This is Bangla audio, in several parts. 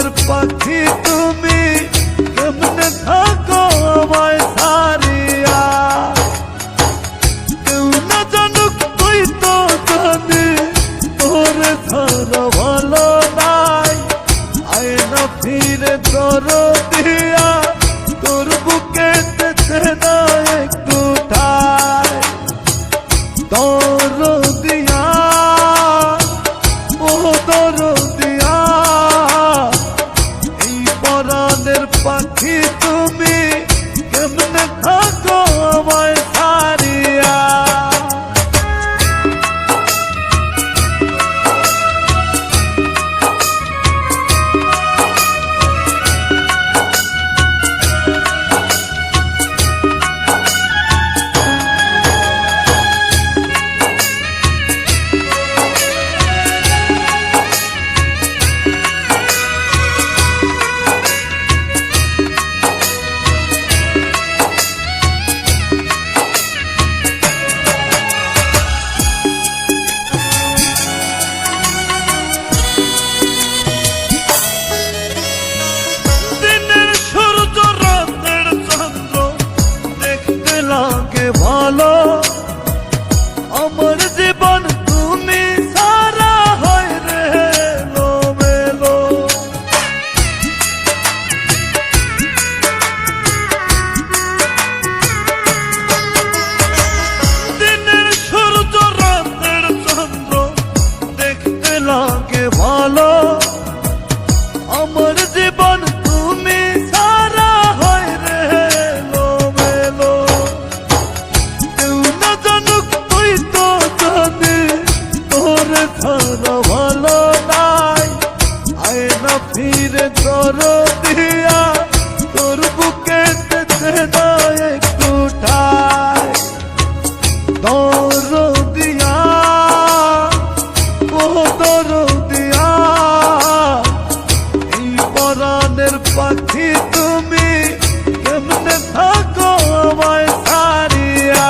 পরাণের পাখি তুমি কেমনে থাকো আমায় ছাড়িয়া। কেউ না জানুক তুই তো জানি তোরে ছাড়া ভালো নাই। আয় না ফিরে দরদিয়া তোর বুকে যেতে না একটু ঠাই। দরদিয়া ও দরদিয়া এই পরাণের পাখি তুমি কেমনে থাকো আমায় ছাড়িয়া। ভালো আমার জীবন তুমি সারা হয় রে লোমেলো। দিনের সূর্য রাতের চন্দ্র দেখতে লাগে ভালো আমার জীবন তুমি সারা হয় রে লোমেলো। ছাড়া ভালো নাই। আয় না ফিরে দরদিয়া তোর বুকে যেতে না একটু ঠাই। দরদিয়া ও দরদিয়া এই পরাণের পাখি তুমি কেমনে থাকো আমায় ছাড়িয়া।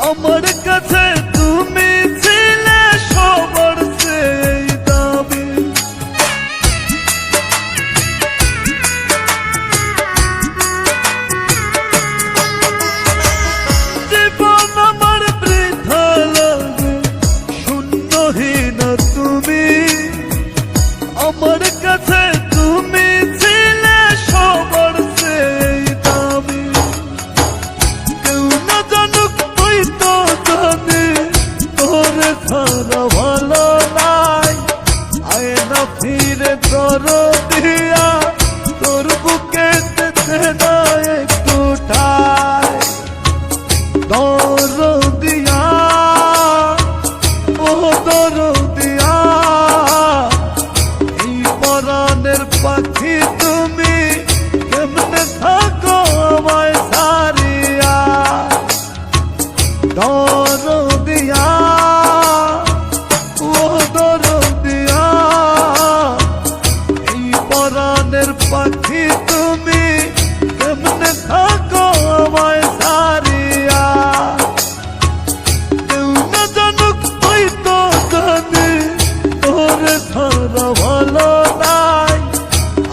আমার কাছে তুমি ছিলে সবার সেই দামি। জীবন আমার বৃথা লাগে শূন্যহীন তুমি। আমার কাছে তুমি ছিলে সবার সেই দামি। কেউ না জানুক তুই তো জানি তোরে ছাড়া ভালো নাই। আয় না ফিরে দরদিয়া তোর বুকে যেতে না একটু ঠাই। দরদিয়া ও দরদিয়া এই পরাণের পাখি তুমি কেমনে থাকো আমায় ছাড়িয়া। দরদিয়া ও দরদিয়া এই পরাণের পাখি তুমি কেমনে থাকো আমায় ছাড়িয়া। কেউ না জানুক তুই তো জানি তোরে ছাড়া ভালো নাই।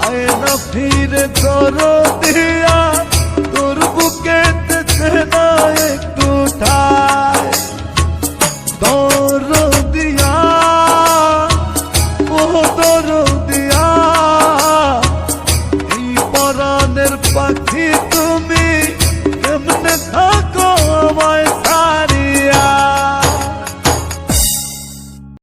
আয় না ফিরে তোর